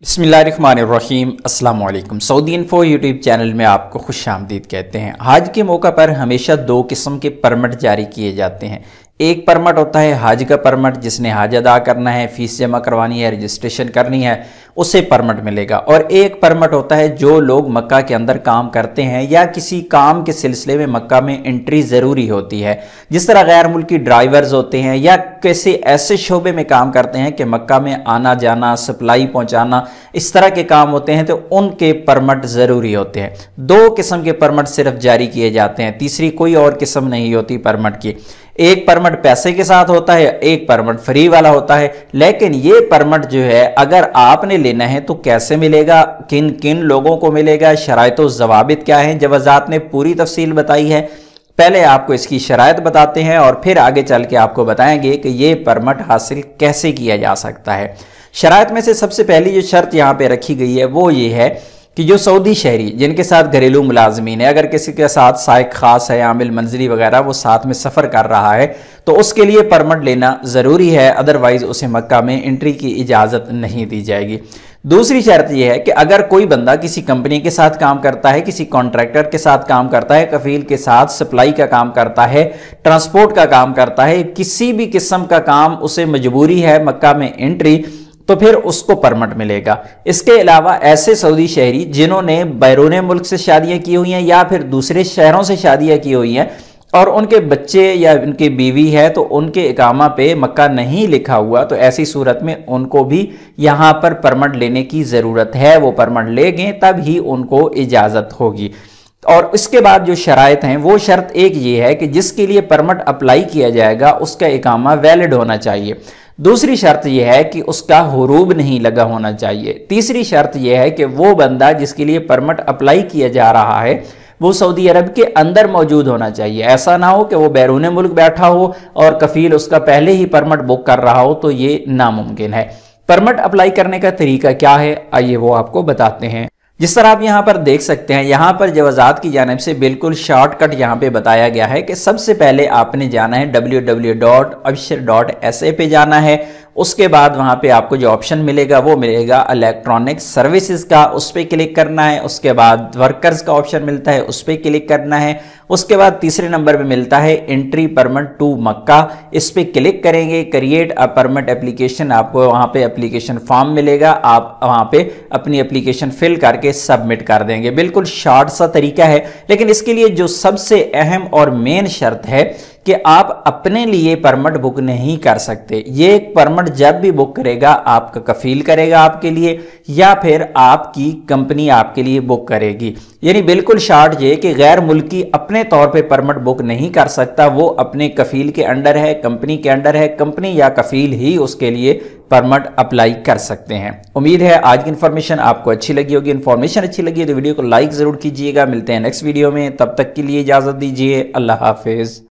बिस्मिल्लाहिर्रहमानिर्रहीम अस्सलाम वालेकुम। सऊदी इन्फो यूट्यूब चैनल में आपको खुशामदीद कहते हैं। हज के मौका पर हमेशा दो किस्म के परमिट जारी किए जाते हैं। एक परमिट होता है हज का परमिट, जिसने हज अदा करना है, फीस जमा करवानी है, रजिस्ट्रेशन करनी है, उसे परमिट मिलेगा। और एक परमिट होता है जो लोग मक्का के अंदर काम करते हैं या किसी काम के सिलसिले में मक्का में एंट्री ज़रूरी होती है, जिस तरह गैर मुल्की ड्राइवर्स होते हैं या किसी ऐसे शोबे में काम करते हैं कि मक्का में आना जाना, सप्लाई पहुंचाना, इस तरह के काम होते हैं, तो उनके परमिट ज़रूरी होते हैं। दो किस्म के परमिट सिर्फ जारी किए जाते हैं, तीसरी कोई और किस्म नहीं होती परमिट की। एक परमिट पैसे के साथ होता है, एक परमिट फ्री वाला होता है। लेकिन ये परमिट जो है अगर आपने लेना है तो कैसे मिलेगा, किन किन लोगों को मिलेगा, शराइत व ज़वाबित क्या है, जवाज़ात ने पूरी तफसील बताई है। पहले आपको इसकी शराइत बताते हैं और फिर आगे चल के आपको बताएंगे कि ये परमिट हासिल कैसे किया जा सकता है। शराइत में से सबसे पहली जो शर्त यहाँ पे रखी गई है वो ये है कि जो सऊदी शहरी जिनके साथ घरेलू मुलाजमीन है, अगर किसी के साथ साइक खास है, आमिल मंजरी वगैरह, वो साथ में सफ़र कर रहा है तो उसके लिए परमिट लेना ज़रूरी है, अदरवाइज़ उसे मक्का में एंट्री की इजाज़त नहीं दी जाएगी। दूसरी शर्त यह है कि अगर कोई बंदा किसी कंपनी के साथ काम करता है, किसी कॉन्ट्रैक्टर के साथ काम करता है, कफील के साथ सप्लाई का काम करता है, ट्रांसपोर्ट का काम करता है, किसी भी किस्म का काम उसे मजबूरी है मक्का में एंट्री, तो फिर उसको परमिट मिलेगा। इसके अलावा ऐसे सऊदी शहरी जिन्होंने बैरून मुल्क से शादियां की हुई हैं या फिर दूसरे शहरों से शादियां की हुई हैं और उनके बच्चे या उनकी बीवी है तो उनके इकामा पे मक्का नहीं लिखा हुआ, तो ऐसी सूरत में उनको भी यहाँ पर परमिट लेने की ज़रूरत है। वो परमिट लेंगे तब ही उनको इजाज़त होगी। और इसके बाद जो शराइत हैं वो शर्त एक ये है कि जिसके लिए परमिट अप्लाई किया जाएगा उसका इकामा वैलिड होना चाहिए। दूसरी शर्त यह है कि उसका हुरूब नहीं लगा होना चाहिए। तीसरी शर्त यह है कि वो बंदा जिसके लिए परमिट अप्लाई किया जा रहा है वो सऊदी अरब के अंदर मौजूद होना चाहिए। ऐसा ना हो कि वो बैरून मुल्क बैठा हो और कफील उसका पहले ही परमिट बुक कर रहा हो, तो ये नामुमकिन है। परमिट अप्लाई करने का तरीका क्या है, आइए वो आपको बताते हैं। जिस तरह आप यहाँ पर देख सकते हैं, यहाँ पर जवाज़ात की जानिब से बिल्कुल शॉर्टकट यहाँ पे बताया गया है कि सबसे पहले आपने जाना है www.abshir.sa पे जाना है। उसके बाद वहाँ पे आपको जो ऑप्शन मिलेगा वो मिलेगा इलेक्ट्रॉनिक सर्विसेज का, उस पर क्लिक करना है। उसके बाद वर्कर्स का ऑप्शन मिलता है, उस पर क्लिक करना है। उसके बाद तीसरे नंबर पे मिलता है एंट्री परमिट टू मक्का, इस पर क्लिक करेंगे। क्रिएट अ परमिट एप्लीकेशन, आपको वहाँ पे एप्लीकेशन फॉर्म मिलेगा, आप वहाँ पे अपनी एप्लीकेशन फिल करके सबमिट कर देंगे। बिल्कुल शॉर्ट सा तरीका है, लेकिन इसके लिए जो सबसे अहम और मेन शर्त है कि आप अपने लिए परमिट बुक नहीं कर सकते। ये परमिट जब भी बुक करेगा आपका कफील करेगा आपके लिए या फिर आपकी कंपनी आपके लिए बुक करेगी। यानी बिल्कुल शॉर्ट ये कि गैर मुल्की अपने तौर पे परमिट बुक नहीं कर सकता, वो अपने कफील के अंडर है, कंपनी के अंडर है, कंपनी या कफील ही उसके लिए परमिट अप्लाई कर सकते हैं। उम्मीद है आज की इन्फॉर्मेशन आपको अच्छी लगी होगी। इन्फॉर्मेशन अच्छी लगी तो वीडियो को लाइक ज़रूर कीजिएगा। मिलते हैं नेक्स्ट वीडियो में, तब तक के लिए इजाज़त दीजिए। अल्लाह हाफिज़।